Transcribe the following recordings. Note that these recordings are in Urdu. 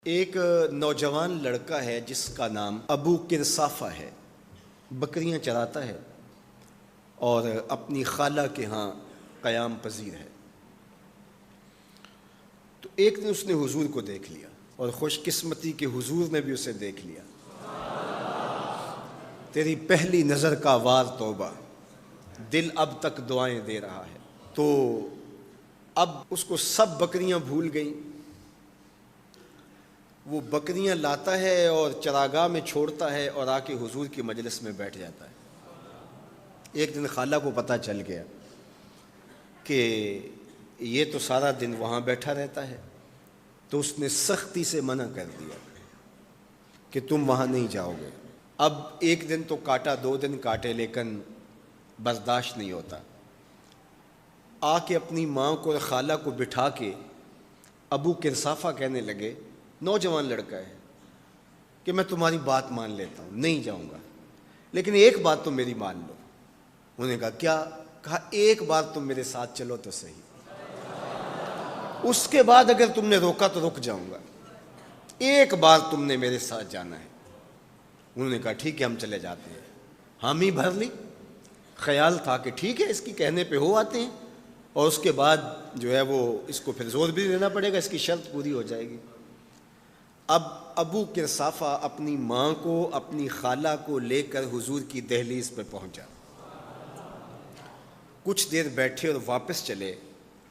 ایک نوجوان لڑکا ہے جس کا نام ابو کرصافہ ہے، بکریاں چراتا ہے اور اپنی خالہ کے ہاں قیام پذیر ہے۔ تو ایک دن اس نے حضور کو دیکھ لیا اور خوش قسمتی کہ حضور نے بھی اسے دیکھ لیا۔ تیری پہلی نظر کا وار توبہ، دل اب تک دعائیں دے رہا ہے۔ تو اب اس کو سب بکریاں بھول گئیں، وہ بکریاں لاتا ہے اور چراگاہ میں چھوڑتا ہے اور آ کے حضور کی مجلس میں بیٹھ جاتا ہے۔ ایک دن خالہ کو پتہ چل گیا کہ یہ تو سارا دن وہاں بیٹھا رہتا ہے، تو اس نے سختی سے منع کر دیا کہ تم وہاں نہیں جاؤ گے۔ اب ایک دن تو کاٹا، 2 دن کاٹے، لیکن برداشت نہیں ہوتا۔ آ کے اپنی ماں کو اور خالہ کو بٹھا کے ابو کرصافہ کہنے لگے، نوجوان لڑکا ہے، کہ میں تمہاری بات مان لیتا ہوں، نہیں جاؤں گا، لیکن ایک بات تو میری مان لو۔ انہوں نے کہا کیا؟ کہا ایک بار تم میرے ساتھ چلو تو صحیح، اس کے بعد اگر تم نے روکا تو رک جاؤں گا، ایک بار تم نے میرے ساتھ جانا ہے۔ انہوں نے کہا ٹھیک ہے، ہم چلے جاتے ہیں۔ حامی بھر لی، خیال تھا کہ ٹھیک ہے اس کی کہنے پہ ہو آتے ہیں، اور اس کے بعد جو ہے وہ اس کو پھر زور بھی دینا پڑے گا، اس کی شرط پوری ہو جائے گی۔ اب ابو کرصافہ اپنی ماں کو، اپنی خالہ کو لے کر حضور کی دہلیز پہ پہنچا۔ کچھ دیر بیٹھے اور واپس چلے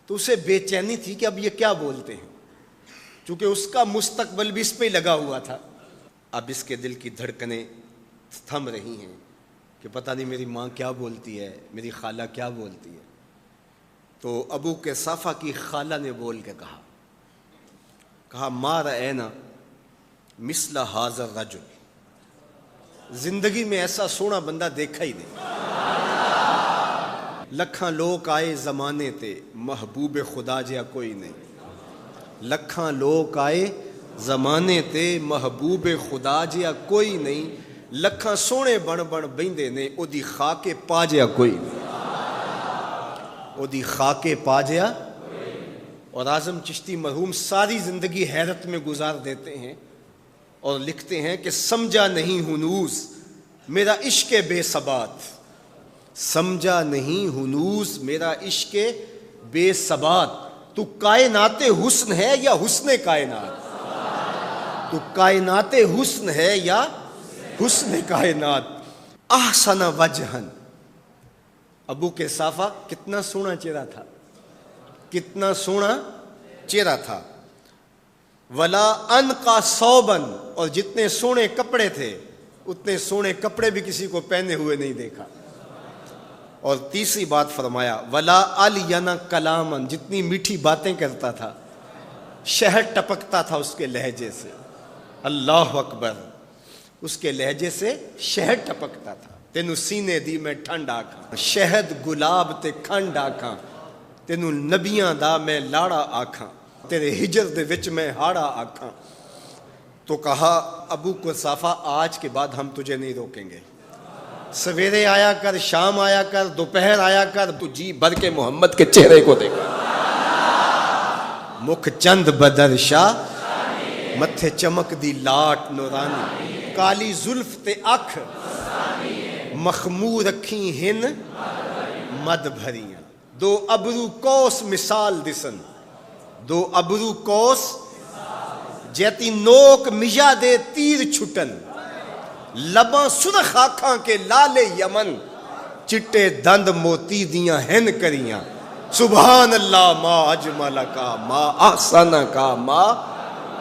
تو اسے بے چینی تھی کہ اب یہ کیا بولتے ہیں، چونکہ اس کا مستقبل بھی اس پہ لگا ہوا تھا۔ اب اس کے دل کی دھڑکنیں تھم رہی ہیں کہ پتہ نہیں میری ماں کیا بولتی ہے، میری خالہ کیا بولتی ہے۔ تو ابو کرصافہ کی خالہ نے بول کے کہا ما رأینا مثل ھذا الرجل، زندگی میں ایسا سونا بندہ دیکھا ہی نہیں۔ لکھاں لوگ آئے زمانے تے، محبوب خدا جیا کوئی نہیں۔ لکھاں لوگ آئے زمانے تے، محبوب خدا جیا کوئی نہیں۔ لکھاں سونے بن بہندے نے، او دی خاکے پا جیا کوئی نہیں، او دی خاکے پا جیا۔ اور اعظم چشتی مرحوم ساری زندگی حیرت میں گزار دیتے ہیں اور لکھتے ہیں کہ سمجھا نہیں ہنوز میرا عشق بے ثبات، سمجھا نہیں ہنوز میرا عشق بے ثبات، تو کائنات حسن ہے یا حسن کائنات، تو کائنات حسن ہے یا حسن کائنات۔ احسن وجہن، ابو کرصافہ کتنا سونا چہرہ تھا، کتنا سونا چہرہ تھا۔ ولا انقا ثوبن، اور جتنے سونے کپڑے تھے اتنے سونے کپڑے بھی کسی کو پہنے ہوئے نہیں دیکھا۔ اور تیسری بات فرمایا ولا الین کلامن، جتنی میٹھی باتیں کرتا تھا، شہد ٹپکتا تھا اس کے لہجے سے۔ اللہ اکبر، اس کے لہجے سے شہد ٹپکتا تھا۔ تینو سینے دی میں ٹھنڈ آکھاں، شہد گلاب تے کھنڈ آکھاں، تینو نبیاں دا میں لاڑا آکھاں، تیرے ہجر دے وچ میں ہاڑا آکھاں۔ تو کہا ابو کرصافہ آج کے بعد ہم تجھے نہیں روکیں گے، سویرے آیا کر، شام آیا کر، دوپہر آیا کر، تو جی بھر کے محمد کے چہرے کو دیکھا۔ مکھ چند بدر شاہ، متھے چمک دی لاٹ نورانی، کالی زلف تے اکھ، مخمور رکھی ہن مد بھریاں، دو ابرو کوس مثال دسن، دو ابرو کوس جیتی نوک مجا دے تیر چھٹن، لباں سرخ آنکھاں کے لالے یمن، چٹے دند موتی دیاں ہن کریاں۔ سبحان اللہ ما اجمل کا، ما احسن کا، ما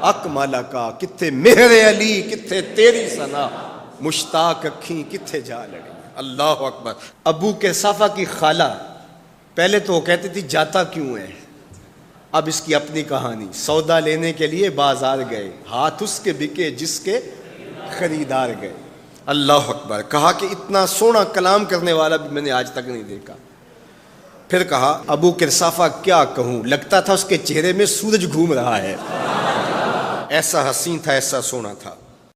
اکمل کا۔ کتھے مہر علی، کتھے تیری ثنا، مشتاق اکھیں کتھے جا لڑی۔ اللہ اکبر۔ ابو کرصافہ کی خالہ پہلے تو وہ کہتی تھی جاتا کیوں ہے، اب اس کی اپنی کہانی۔ سودا لینے کے لیے بازار گئے، ہاتھ اس کے بکے جس کے خریدار گئے۔ اللہ اکبر۔ کہا کہ اتنا سونا کلام کرنے والا بھی میں نے آج تک نہیں دیکھا۔ پھر کہا ابو کرصافہ کیا کہوں، لگتا تھا اس کے چہرے میں سورج گھوم رہا ہے، ایسا حسین تھا، ایسا سونا تھا۔